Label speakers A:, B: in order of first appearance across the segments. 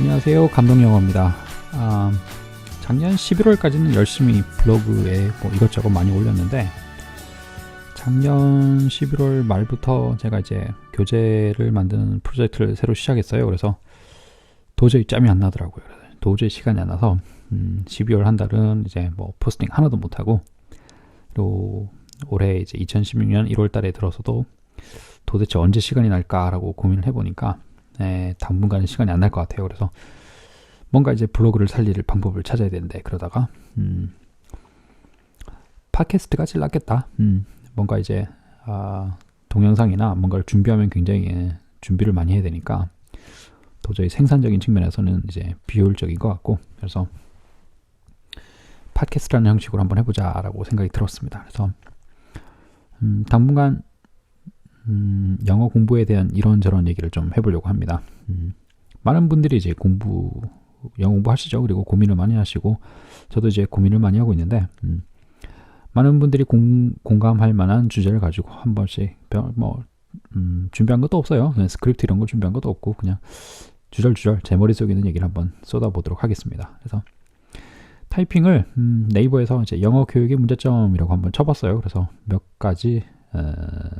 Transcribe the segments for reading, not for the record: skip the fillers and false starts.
A: 안녕하세요. 감독영어입니다. 작년 11월까지는 열심히 블로그에 뭐 이것저것 많이 올렸는데 작년 11월 말부터 제가 이제 교재를 만드는 프로젝트를 새로 시작했어요. 그래서 도저히 짬이 안 나더라고요. 도저히 시간이 안 나서 12월 한 달은 이제 뭐 포스팅 하나도 못하고, 그리고 올해 이제 2016년 1월 달에 들어서도 도대체 언제 시간이 날까라고 고민을 해보니까 당분간은 시간이 안 날 것 같아요. 그래서 뭔가 이제 블로그를 살릴 방법을 찾아야 되는데, 그러다가 팟캐스트가 제일 낫겠다. 뭔가 이제 동영상이나 뭔가를 준비하면 굉장히 준비를 많이 해야 되니까 도저히 생산적인 측면에서는 이제 비효율적인 것 같고, 그래서 팟캐스트라는 형식으로 한번 해보자라고 생각이 들었습니다. 그래서 당분간 영어 공부에 대한 이런저런 얘기를 좀 해보려고 합니다. 많은 분들이 이제 영어 공부 하시죠. 그리고 고민을 많이 하시고, 저도 이제 고민을 많이 하고 있는데, 많은 분들이 공감할 만한 주제를 가지고 한 번씩 준비한 것도 없어요. 그냥 스크립트 이런 거 준비한 것도 없고, 그냥 주절주절 제 머릿속에 있는 얘기를 한번 쏟아보도록 하겠습니다. 그래서 타이핑을 네이버에서 이제 영어 교육의 문제점이라고 한번 쳐봤어요. 그래서 몇 가지,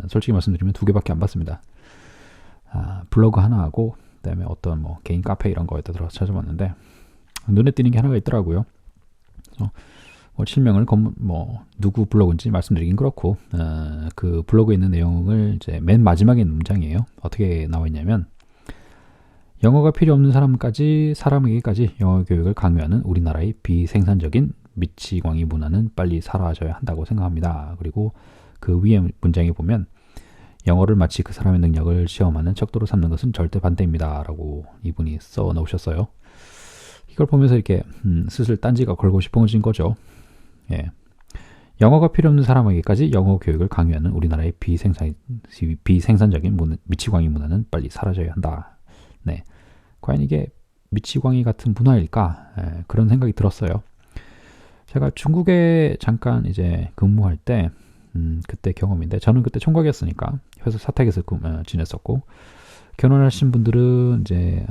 A: 솔직히 말씀드리면 2개밖에 안 봤습니다. 블로그 하나 하고, 그 다음에 어떤 뭐 개인 카페 이런 거에다 들어서 찾아봤는데 눈에 띄는 게 하나가 있더라고요. 그래서 실명을 누구 블로그인지 말씀드리긴 그렇고, 그 블로그에 있는 내용을 이제 맨 마지막에 있는 문장이에요. 어떻게 나와 있냐면, 영어가 필요 없는 사람에게까지 영어 교육을 강요하는 우리나라의 비생산적인 미치광이 문화는 빨리 사라져야 한다고 생각합니다. 그리고 그 위에 문장에 보면, 영어를 마치 그 사람의 능력을 시험하는 척도로 삼는 것은 절대 반대입니다 라고 이분이 써 놓으셨어요. 이걸 보면서 이렇게 슬슬 딴지가 걸고 싶어진 거죠. 예. 영어가 필요 없는 사람에게까지 영어 교육을 강요하는 우리나라의 비생산적인 미치광이 문화는 빨리 사라져야 한다. 네. 과연 이게 미치광이 같은 문화일까? 그런 생각이 들었어요. 제가 중국에 잠깐 이제 근무할 때, 그때 경험인데, 저는 그때 총각이었으니까 회사 사택에서 지냈었고, 결혼하신 분들은 이제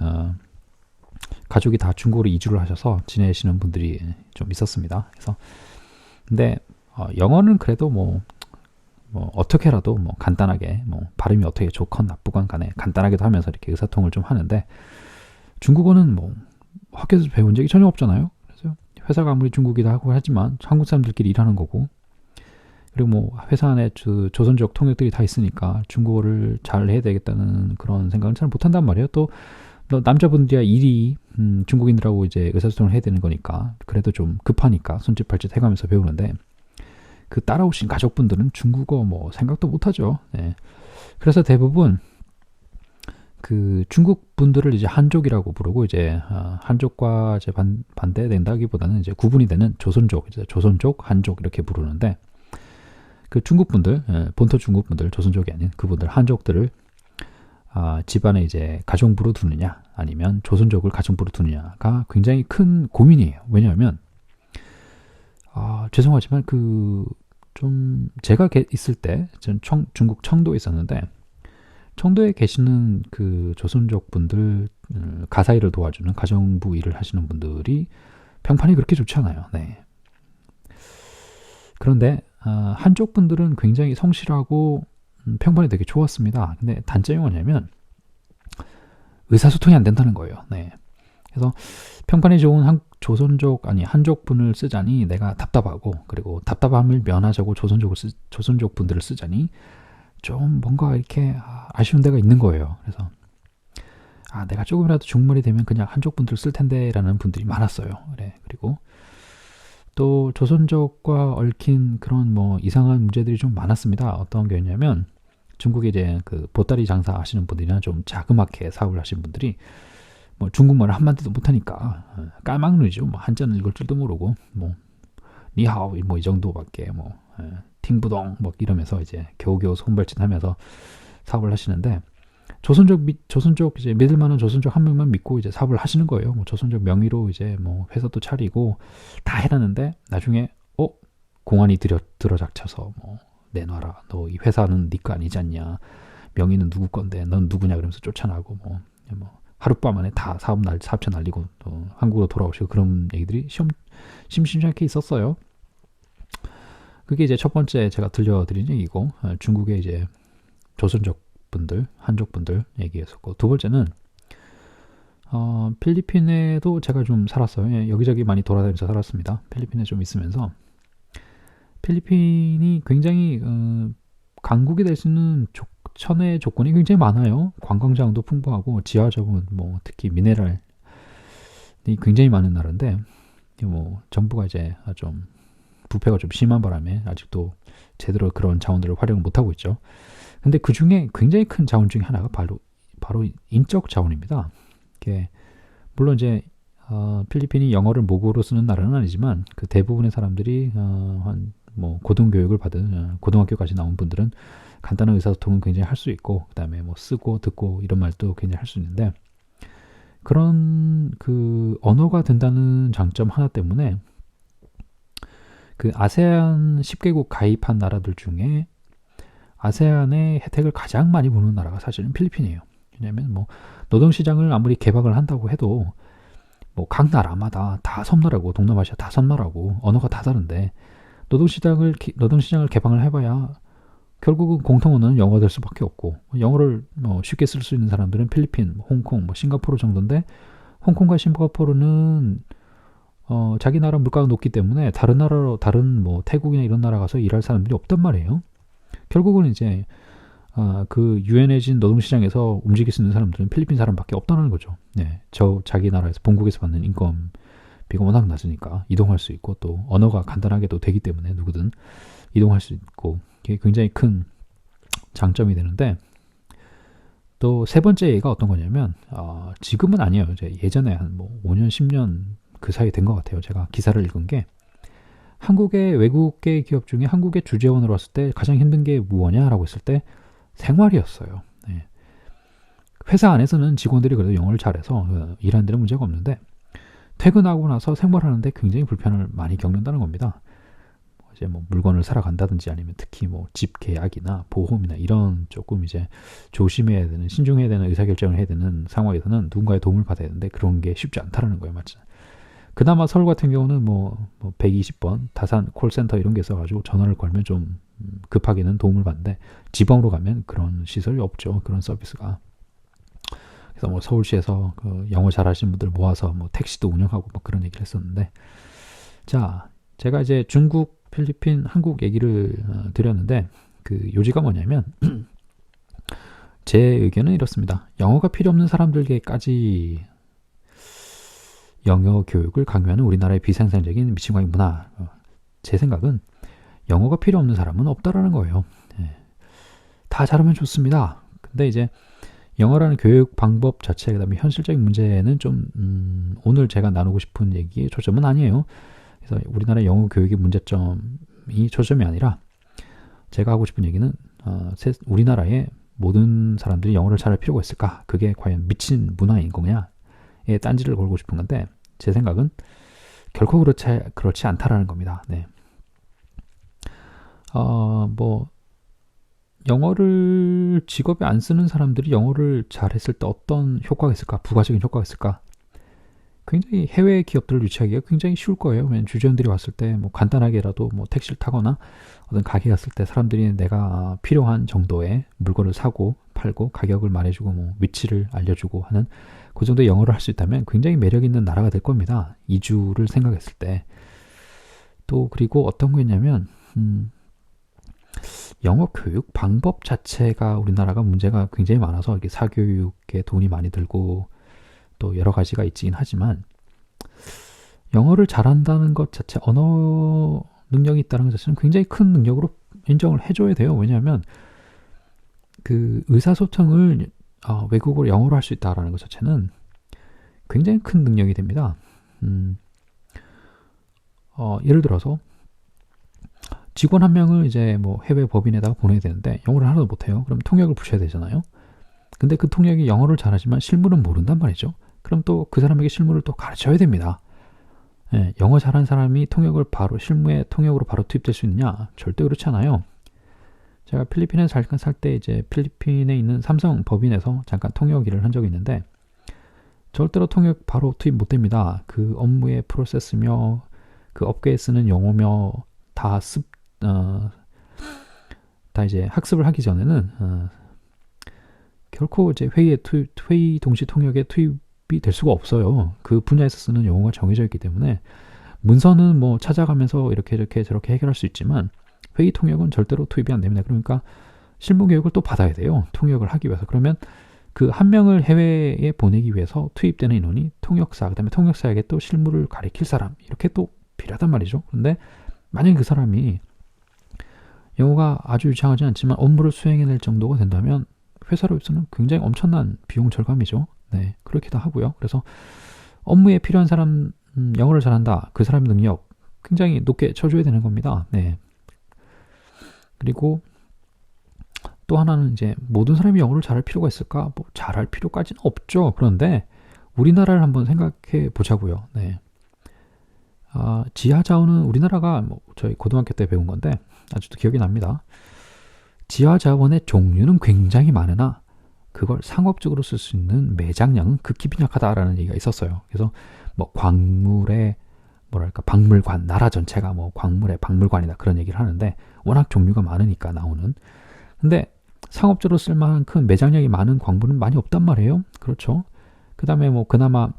A: 가족이 다 중국으로 이주를 하셔서 지내시는 분들이 좀 있었습니다. 그래서 근데 영어는 그래도 뭐 어떻게라도 간단하게 발음이 어떻게 좋건 나쁘건 간에 간단하게도 하면서 이렇게 의사통을 좀 하는데, 중국어는 학교에서 배운 적이 전혀 없잖아요. 그래서 회사가 아무리 중국이다 하고 하지만 한국 사람들끼리 일하는 거고, 그리고 회사 안에 조선족 통역들이 다 있으니까 중국어를 잘 해야 되겠다는 그런 생각은 잘 못한단 말이에요. 또 남자분들이야 일이 중국인들하고 이제 의사소통을 해야 되는 거니까 그래도 좀 급하니까 손짓발짓 해가면서 배우는데, 그 따라오신 가족분들은 중국어 생각도 못하죠. 네. 그래서 대부분 그 중국 분들을 이제 한족이라고 부르고, 이제 한족과 이제 반대된다기보다는 이제 구분이 되는 조선족, 이제 조선족, 한족 이렇게 부르는데, 그 중국 분들, 본토 중국 분들, 조선족이 아닌 그분들 한족들을 집안에 이제 가정부로 두느냐 아니면 조선족을 가정부로 두느냐가 굉장히 큰 고민이에요. 왜냐하면 죄송하지만 제가 있을 때 저는 중국 청도에 있었는데, 청도에 계시는 그 조선족 분들 가사일을 도와주는 가정부 일을 하시는 분들이 평판이 그렇게 좋지 않아요. 네. 그런데 한쪽 분들은 굉장히 성실하고 평판이 되게 좋았습니다. 근데 단점이 뭐냐면 의사소통이 안 된다는 거예요. 네. 그래서 평판이 좋은 한족 분을 쓰자니 내가 답답하고, 그리고 답답함을 면하자고 조선족 분들을 쓰자니 좀 뭔가 이렇게 아쉬운 데가 있는 거예요. 그래서 내가 조금이라도 중물이 되면 그냥 한족 분들을 쓸 텐데 라는 분들이 많았어요. 그래. 그리고 또 조선족과 얽힌 그런 이상한 문제들이 좀 많았습니다. 어떤 게 있냐면, 중국에 이제 그 보따리 장사 하시는 분들이나 좀 자그맣게 사업을 하시는 분들이 중국말을 한마디도 못하니까 까막누리죠. 한자는 읽을 줄도 모르고 니하오 이 정도밖에 팅부동 이러면서 이제 겨우겨우 손발짓하면서 사업을 하시는데, 조선족 이제 믿을 만한 조선족 한 명만 믿고 이제 사업을 하시는 거예요. 조선족 명의로 이제 회사도 차리고 다 해놨는데, 나중에 공안이 들어닥쳐서 내놔라. 너 이 회사는 네 거 아니지 않냐. 명의는 누구 건데 넌 누구냐 그러면서 쫓아나고 하룻밤 안에 다 사업체 날리고 또 한국으로 돌아오시고 그런 얘기들이 심심찮게 있었어요. 그게 이제 첫 번째 제가 들려드린 얘기고, 중국의 이제 조선족 분들, 한족 분들 얘기했었고, 두 번째는 필리핀에도 제가 좀 살았어요. 예, 여기저기 많이 돌아다니면서 살았습니다. 필리핀에 좀 있으면서 필리핀이 굉장히 강국이 될 수 있는 천의 조건이 굉장히 많아요. 관광자원도 풍부하고 지하자원, 뭐 특히 미네랄이 굉장히 많은 나라인데, 뭐 정부가 이제 좀 부패가 좀 심한 바람에 아직도 제대로 그런 자원들을 활용을 못하고 있죠. 근데 그 중에 굉장히 큰 자원 중에 하나가 바로 인적 자원입니다. 이게 물론 이제 필리핀이 영어를 모국어로 쓰는 나라는 아니지만 그 대부분의 사람들이 한 뭐 고등교육을 받은 고등학교까지 나온 분들은 간단한 의사소통은 굉장히 할 수 있고, 그다음에 뭐 쓰고 듣고 이런 말도 굉장히 할 수 있는데, 그런 그 언어가 된다는 장점 하나 때문에 그 아세안 10개국 가입한 나라들 중에 아세안의 혜택을 가장 많이 보는 나라가 사실은 필리핀이에요. 왜냐하면 뭐 노동시장을 아무리 개방을 한다고 해도 뭐 각 나라마다 다 섬나라고, 동남아시아 다 섬나라고, 언어가 다 다른데 노동시장을 개방을 해봐야 결국은 공통어는 영어가 될 수밖에 없고, 영어를 쉽게 쓸 수 있는 사람들은 필리핀, 홍콩, 뭐 싱가포르 정도인데, 홍콩과 싱가포르는 자기 나라 물가가 높기 때문에 다른 뭐 태국이나 이런 나라 가서 일할 사람들이 없단 말이에요. 결국은 이제 그 유연해진 노동시장에서 움직일 수 있는 사람들은 필리핀 사람밖에 없다는 거죠. 네, 자기 나라에서 본국에서 받는 인건비가 워낙 낮으니까 이동할 수 있고, 또 언어가 간단하게도 되기 때문에 누구든 이동할 수 있고, 이게 굉장히 큰 장점이 되는데, 또 세 번째 얘기가 어떤 거냐면 지금은 아니에요. 이제 예전에 한 뭐 5년 10년 그 사이 된 것 같아요. 제가 기사를 읽은 게, 한국의 외국계 기업 중에 한국에 주재원으로 왔을 때 가장 힘든 게 무엇냐라고 했을 때 생활이었어요. 네. 회사 안에서는 직원들이 그래도 영어를 잘해서 일하는 데는 문제가 없는데, 퇴근하고 나서 생활하는데 굉장히 불편을 많이 겪는다는 겁니다. 이제 뭐 물건을 사러 간다든지, 아니면 특히 뭐 집 계약이나 보험이나 이런 조금 이제 조심해야 되는, 신중해야 되는 의사결정을 해야 되는 상황에서는 누군가의 도움을 받아야 되는데 그런 게 쉽지 않다는 거예요. 맞죠? 그나마 서울 같은 경우는 뭐 120번 다산 콜센터 이런 게 있어가지고 전화를 걸면 좀 급하게는 도움을 받는데, 지방으로 가면 그런 시설이 없죠. 그런 서비스가. 그래서 뭐 서울시에서 그 영어 잘하시는 분들 모아서 뭐 택시도 운영하고 막 그런 얘기를 했었는데, 자, 제가 이제 중국, 필리핀, 한국 얘기를 드렸는데, 그 요지가 뭐냐면 제 의견은 이렇습니다. 영어가 필요 없는 사람들에게까지 영어 교육을 강요하는 우리나라의 비생산적인 미친광이 문화. 제 생각은 영어가 필요 없는 사람은 없다라는 거예요. 다 잘하면 좋습니다. 근데 이제 영어라는 교육 방법 자체, 그다음에 현실적인 문제는 좀 오늘 제가 나누고 싶은 얘기의 초점은 아니에요. 그래서 우리나라 영어 교육의 문제점이 초점이 아니라, 제가 하고 싶은 얘기는 우리나라의 모든 사람들이 영어를 잘할 필요가 있을까? 그게 과연 미친 문화인 거냐에 딴지를 걸고 싶은 건데, 제 생각은 결코 그렇지 않다라는 겁니다. 네. 뭐 영어를 직업에 안 쓰는 사람들이 영어를 잘했을 때 어떤 효과가 있을까? 부가적인 효과가 있을까? 굉장히 해외 기업들을 유치하기가 굉장히 쉬울 거예요. 왜냐면 주재원들이 왔을 때 뭐 간단하게라도 뭐 택시를 타거나 어떤 가게 갔을 때 사람들이 내가 필요한 정도의 물건을 사고 팔고 가격을 말해주고 뭐 위치를 알려주고 하는 그 정도의 영어를 할 수 있다면 굉장히 매력 있는 나라가 될 겁니다. 이주를 생각했을 때. 또 그리고 어떤 거였냐면 영어 교육 방법 자체가 우리나라가 문제가 굉장히 많아서 이게 사교육에 돈이 많이 들고 또 여러 가지가 있긴 하지만, 영어를 잘한다는 것 자체, 언어 능력이 있다는 것 자체는 굉장히 큰 능력으로 인정을 해줘야 돼요. 왜냐하면 그 의사소통을 외국어로 영어로 할 수 있다는 것 자체는 굉장히 큰 능력이 됩니다. 예를 들어서 직원 한 명을 이제 뭐 해외 법인에다가 보내야 되는데 영어를 하나도 못해요. 그럼 통역을 부셔야 되잖아요. 근데 그 통역이 영어를 잘하지만 실무는 모른단 말이죠. 그럼 또 그 사람에게 실무를 또 가르쳐야 됩니다. 예, 영어 잘하는 사람이 실무에 통역으로 바로 투입될 수 있느냐? 절대 그렇지 않아요. 제가 필리핀에 잠깐 살 때 이제 필리핀에 있는 삼성 법인에서 잠깐 통역 일을 한 적이 있는데, 절대로 통역 바로 투입 못 됩니다. 그 업무의 프로세스며 그 업계에 쓰는 용어며 다 다 이제 학습을 하기 전에는 결코 이제 회의 동시 통역에 투입이 될 수가 없어요. 그 분야에서 쓰는 용어가 정해져 있기 때문에 문서는 뭐 찾아가면서 이렇게 저렇게 해결할 수 있지만 회의 통역은 절대로 투입이 안 됩니다. 그러니까 실무 교육을 또 받아야 돼요. 통역을 하기 위해서. 그러면 그 한 명을 해외에 보내기 위해서 투입되는 인원이 통역사, 그다음에 통역사에게 또 실무를 가리킬 사람 이렇게 또 필요하단 말이죠. 그런데 만약에 그 사람이 영어가 아주 유창하지 않지만 업무를 수행해낼 정도가 된다면 회사로서는 굉장히 엄청난 비용 절감이죠. 네, 그렇기도 하고요. 그래서 업무에 필요한 사람, 영어를 잘한다. 그 사람의 능력 굉장히 높게 쳐줘야 되는 겁니다. 네. 그리고 또 하나는 이제 모든 사람이 영어를 잘할 필요가 있을까? 뭐 잘할 필요까지는 없죠. 그런데 우리나라를 한번 생각해 보자고요. 네. 지하 자원은 우리나라가 뭐 저희 고등학교 때 배운 건데 아직도 기억이 납니다. 지하 자원의 종류는 굉장히 많으나 그걸 상업적으로 쓸 수 있는 매장량은 극히 빈약하다라는 얘기가 있었어요. 그래서 뭐 광물의 뭐랄까 박물관, 나라 전체가 뭐 광물의 박물관이다 그런 얘기를 하는데 워낙 종류가 많으니까 나오는. 근데 상업적으로 쓸 만큼 매장량이 많은 광물은 많이 없단 말이에요. 그렇죠. 그 다음에 뭐 그나마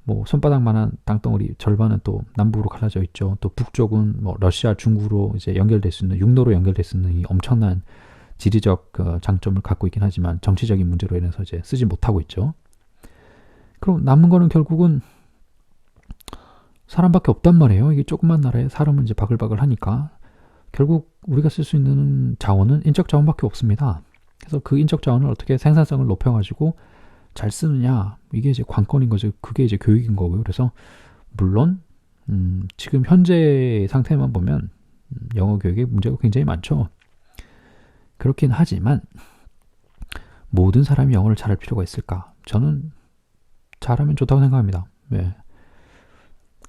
A: 뭐 손바닥만한 땅덩어리 절반은 또 남북으로 갈라져 있죠. 또 북쪽은 뭐 러시아, 중국으로 이제 연결될 수 있는 육로로 연결될 수 있는 이 엄청난 지리적 장점을 갖고 있긴 하지만 정치적인 문제로 인해서 이제 쓰지 못하고 있죠. 그럼 남은 거는 결국은 사람밖에 없단 말이에요. 이게 조그만 나라에 사람은 이제 바글바글 하니까 결국 우리가 쓸 수 있는 자원은 인적 자원밖에 없습니다. 그래서 그 인적 자원을 어떻게 생산성을 높여가지고 잘 쓰느냐 이게 이제 관건인 거죠. 그게 이제 교육인 거고요. 그래서 물론 지금 현재 상태만 보면 영어 교육에 문제가 굉장히 많죠. 그렇긴 하지만 모든 사람이 영어를 잘할 필요가 있을까? 저는 잘하면 좋다고 생각합니다. 네.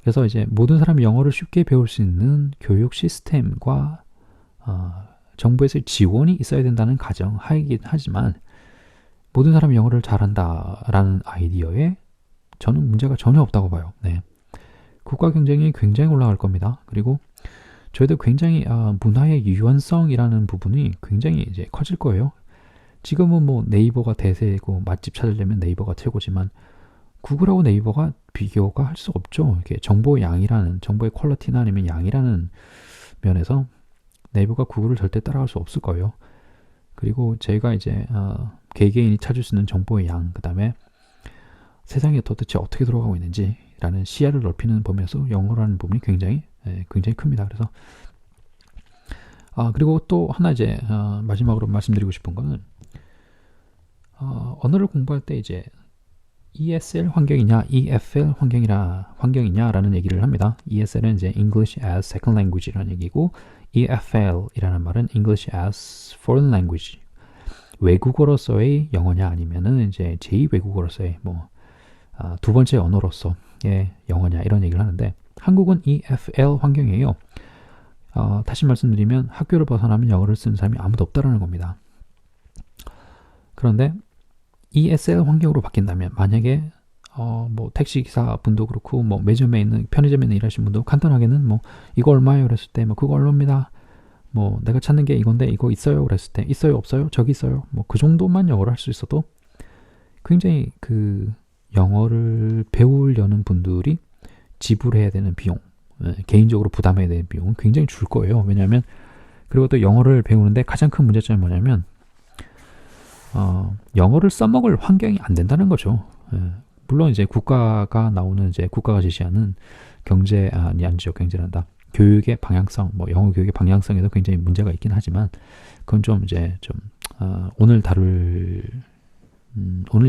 A: 그래서 이제 모든 사람이 영어를 쉽게 배울 수 있는 교육 시스템과 정부에서의 지원이 있어야 된다는 가정하이긴 하지만 모든 사람이 영어를 잘한다라는 아이디어에 저는 문제가 전혀 없다고 봐요. 네. 국가 경쟁이 굉장히 올라갈 겁니다. 그리고 저희도 굉장히 문화의 유연성이라는 부분이 굉장히 이제 커질 거예요. 지금은 뭐 네이버가 대세고 맛집 찾으려면 네이버가 최고지만 구글하고 네이버가 비교가 할 수 없죠. 이렇게 정보의 양이라는 정보의 퀄리티나 아니면 양이라는 면에서 네이버가 구글을 절대 따라갈 수 없을 거예요. 그리고 제가 이제 개개인이 찾을 수 있는 정보의 양, 그 다음에 세상에 도대체 어떻게 돌아가고 있는지라는 시야를 넓히는 범위에서 영어라는 부분이 굉장히 큽니다. 그래서 그리고 또 하나 이제 마지막으로 말씀드리고 싶은 거는 언어를 공부할 때 이제 ESL 환경이냐, EFL 환경이냐라는 얘기를 합니다. ESL은 이제 English as Second Language라는 얘기고, EFL이라는 말은 English as Foreign Language, 외국어로서의 영어냐 아니면은 이제 제2외국어로서의 뭐 두 번째 언어로서의 영어냐 이런 얘기를 하는데 한국은 EFL 환경이에요. 다시 말씀드리면 학교를 벗어나면 영어를 쓰는 사람이 아무도 없다라는 겁니다. 그런데 ESL 환경으로 바뀐다면 만약에 뭐 택시기사 분도 그렇고 뭐 매점에 있는 편의점에 있는 일하시는 분도 간단하게는 뭐 이거 얼마예요 그랬을 때 뭐 그거 얼마입니다. 뭐 내가 찾는 게 이건데 이거 있어요 그랬을 때 있어요 없어요 저기 있어요 뭐 그 정도만 영어를 할 수 있어도 굉장히 그 영어를 배우려는 분들이 지불해야 되는 비용, 개인적으로 부담해야 되는 비용은 굉장히 줄 거예요. 왜냐하면 그리고 또 영어를 배우는데 가장 큰 문제점이 뭐냐면 영어를 써먹을 환경이 안 된다는 거죠. 물론 이제 국가가 나오는 이제 국가가 제시하는 아니죠 경제란다. 교육의 방향성, 뭐 영어 교육의 방향성에도 굉장히 문제가 있긴 하지만 그건 좀 이제 좀 오늘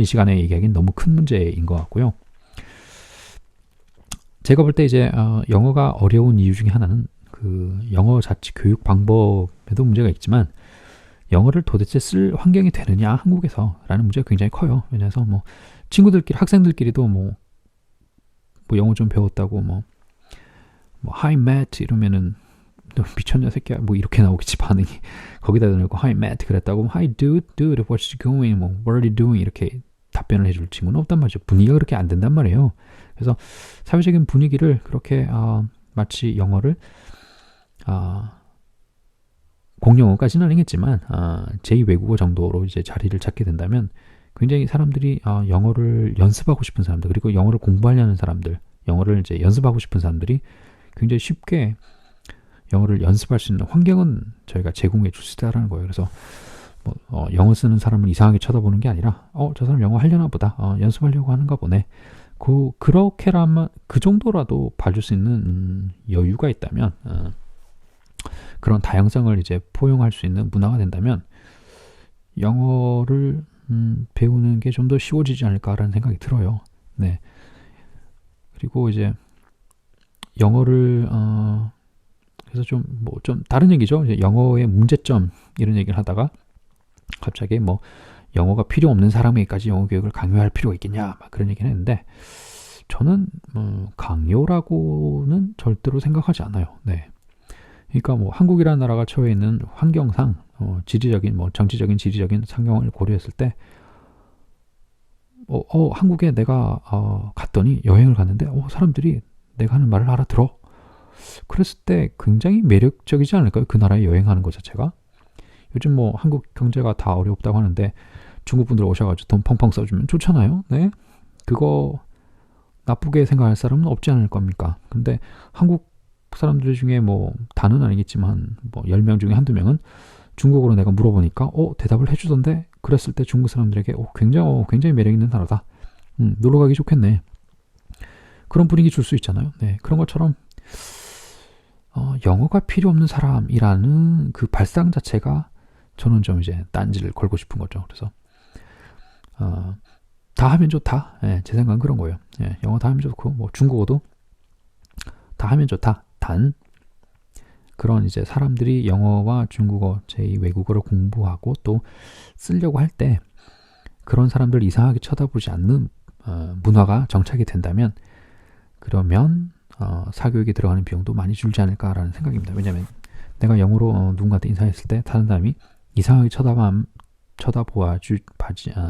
A: 이 시간에 얘기하기는 너무 큰 문제인 것 같고요. 제가 볼 때 이제 영어가 어려운 이유 중에 하나는 그 영어 자체 교육 방법에도 문제가 있지만 영어를 도대체 쓸 환경이 되느냐 한국에서라는 문제가 굉장히 커요. 왜냐해서 뭐 친구들끼리 학생들끼리도 뭐 영어 좀 배웠다고 뭐 Hi Matt 이러면은 너 미쳤냐 새끼야 뭐 이렇게 나오겠지 반응이. 거기다 대놓고 Hi Matt 그랬다고 Hi dude what you going 뭐 what are you doing 이렇게 답변을 해줄 친구는 없단 말이죠. 분위기가 그렇게 안 된단 말이에요. 그래서 사회적인 분위기를 그렇게 마치 영어를 공용어까지는 아니겠지만 제2 외국어 정도로 이제 자리를 잡게 된다면 굉장히 사람들이 영어를 연습하고 싶은 사람들, 그리고 영어를 공부하려는 사람들, 영어를 이제 연습하고 싶은 사람들이 굉장히 쉽게 영어를 연습할 수 있는 환경은 저희가 제공해 줄 수 있다라는 거예요. 그래서 영어 쓰는 사람을 이상하게 쳐다보는 게 아니라 저 사람 영어 하려나 보다, 연습하려고 하는가 보네, 그렇게라면 그 정도라도 봐줄 수 있는 여유가 있다면, 그런 다양성을 이제 포용할 수 있는 문화가 된다면 영어를 배우는 게 좀 더 쉬워지지 않을까라는 생각이 들어요. 네. 그리고 이제 영어를 그래서 좀 다른 얘기죠. 이제 영어의 문제점 이런 얘기를 하다가 갑자기 영어가 필요 없는 사람에게까지 영어 교육을 강요할 필요가 있겠냐, 막 그런 얘기를 했는데, 저는 강요라고는 절대로 생각하지 않아요. 네. 그러니까 한국이라는 나라가 처해 있는 환경상 지리적인 정치적인 지리적인 상황을 고려했을 때 한국에 내가 갔더니 여행을 갔는데 사람들이 내가 하는 말을 알아들어. 그랬을 때 굉장히 매력적이지 않을까요? 그 나라에 여행하는 것 자체가. 요즘 한국 경제가 다 어렵다고 하는데 중국 분들 오셔가지고 돈 펑펑 써주면 좋잖아요. 네, 그거 나쁘게 생각할 사람은 없지 않을 겁니까? 근데 한국 사람들 중에 다는 아니겠지만 10명 중에 한두 명은 중국어로 내가 물어보니까 대답을 해주던데, 그랬을 때 중국 사람들에게 굉장히 매력 있는 나라다, 놀러 가기 좋겠네, 그런 분위기 줄 수 있잖아요. 네, 그런 것처럼 영어가 필요 없는 사람이라는 그 발상 자체가 저는 좀 이제 딴지를 걸고 싶은 거죠. 그래서 다 하면 좋다. 제 생각은 그런 거예요. 영어 다 하면 좋고 중국어도 다 하면 좋다. 단 그런 이제 사람들이 영어와 중국어 제2 외국어를 공부하고 또 쓰려고 할 때 그런 사람들 이상하게 쳐다보지 않는 문화가 정착이 된다면, 그러면 사교육에 들어가는 비용도 많이 줄지 않을까라는 생각입니다. 왜냐하면 내가 영어로 누군가한테 인사했을 때 다른 사람이 이상하게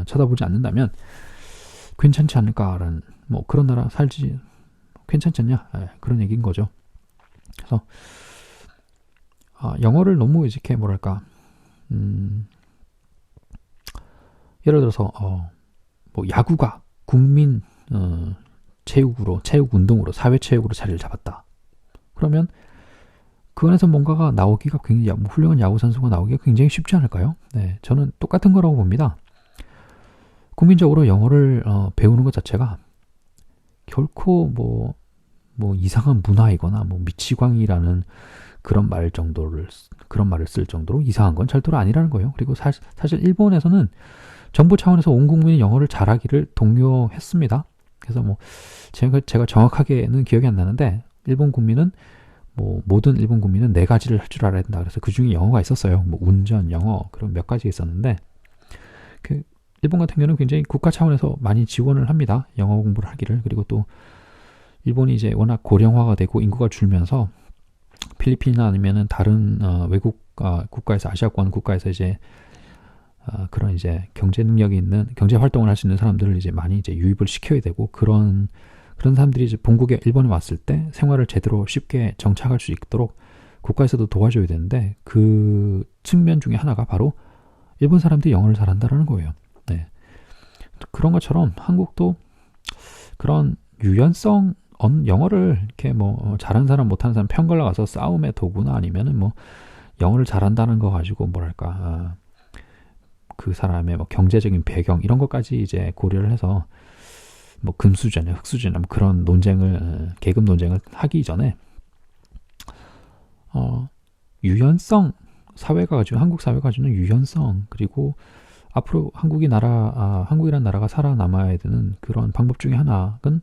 A: 쳐다보지 않는다면 괜찮지 않을까라는, 그런 나라 살지 괜찮지 않냐, 그런 얘기인 거죠. 그래서 영어를 너무 이렇게 예를 들어서 야구가 국민 체육 운동으로, 사회 체육으로 자리를 잡았다. 그러면 그 안에서 뭔가가 나오기가 굉장히 훌륭한 야구 선수가 나오기가 굉장히 쉽지 않을까요? 네, 저는 똑같은 거라고 봅니다. 국민적으로 영어를 배우는 것 자체가 결코 이상한 문화이거나 미치광이라는 그런 말을 쓸 정도로 이상한 건 절대로 아니라는 거예요. 그리고 사실 일본에서는 정부 차원에서 온 국민이 영어를 잘하기를 독려했습니다. 그래서 제가 정확하게는 기억이 안 나는데, 일본 국민은 모든 일본 국민은 4가지를 할 줄 알아야 된다. 그래서 그 중에 영어가 있었어요. 운전, 영어, 그런 몇 가지 있었는데, 일본 같은 경우는 굉장히 국가 차원에서 많이 지원을 합니다. 영어 공부를 하기를. 그리고 또 일본이 이제 워낙 고령화가 되고 인구가 줄면서 필리핀이나 아니면은 다른 외국 국가에서, 아시아권 국가에서 이제 그런 이제 경제 능력이 있는, 경제 활동을 할 수 있는 사람들을 이제 많이 이제 유입을 시켜야 되고, 그런 사람들이 이제 본국에, 일본에 왔을 때 생활을 제대로 쉽게 정착할 수 있도록 국가에서도 도와줘야 되는데, 그 측면 중에 하나가 바로 일본 사람들이 영어를 잘한다라는 거예요. 네. 그런 것처럼 한국도 그런 유연성, 영어를 이렇게 잘하는 사람 못하는 사람 편 갈라가서 싸움의 도구나 아니면은 영어를 잘한다는 거 가지고 그 사람의 경제적인 배경 이런 것까지 이제 고려를 해서 금수저냐 흑수저냐 그런 논쟁을, 계급 논쟁을 하기 전에 유연성, 한국 사회가 가지는 유연성, 그리고 앞으로 한국이라는 나라가 살아남아야 되는 그런 방법 중에 하나는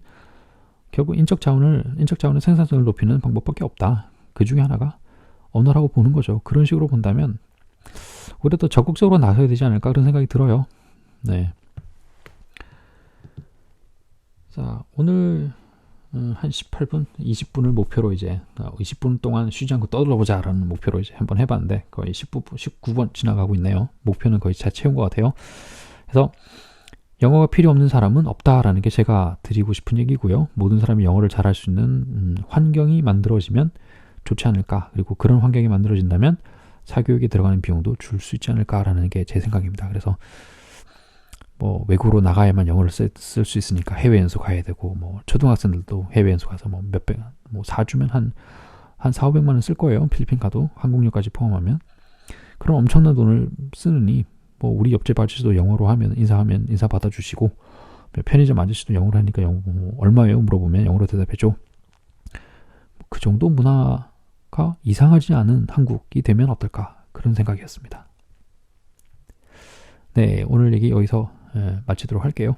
A: 결국 인적 자원의 생산성을 높이는 방법밖에 없다. 그 중에 하나가 언어라고 보는 거죠. 그런 식으로 본다면 오히려 더 적극적으로 나서야 되지 않을까, 그런 생각이 들어요. 네. 자, 오늘 한 18분, 20분을 목표로 이제 20분 동안 쉬지 않고 떠들어보자라는 목표로 이제 한번 해봤는데 거의 19번 지나가고 있네요. 목표는 거의 다 채운 것 같아요. 그래서 영어가 필요 없는 사람은 없다라는 게 제가 드리고 싶은 얘기고요. 모든 사람이 영어를 잘할 수 있는 환경이 만들어지면 좋지 않을까. 그리고 그런 환경이 만들어진다면 사교육에 들어가는 비용도 줄 수 있지 않을까라는 게 제 생각입니다. 그래서 뭐 외국으로 나가야만 영어를 쓸 수 있으니까 해외 연수 가야 되고, 뭐 초등학생들도 해외 연수 가서 뭐 몇백, 뭐 4주면 한 4,500만 원 쓸 거예요. 필리핀 가도 항공료까지 포함하면. 그런 엄청난 돈을 쓰느니 뭐 우리 옆집 아저씨도 영어로 하면 인사하면 인사 받아주시고, 편의점 아저씨도 영어로 하니까 영어 뭐 얼마예요? 물어보면 영어로 대답해줘. 그 정도 문화가 이상하지 않은 한국이 되면 어떨까, 그런 생각이었습니다. 네, 오늘 얘기 여기서 마치도록 할게요.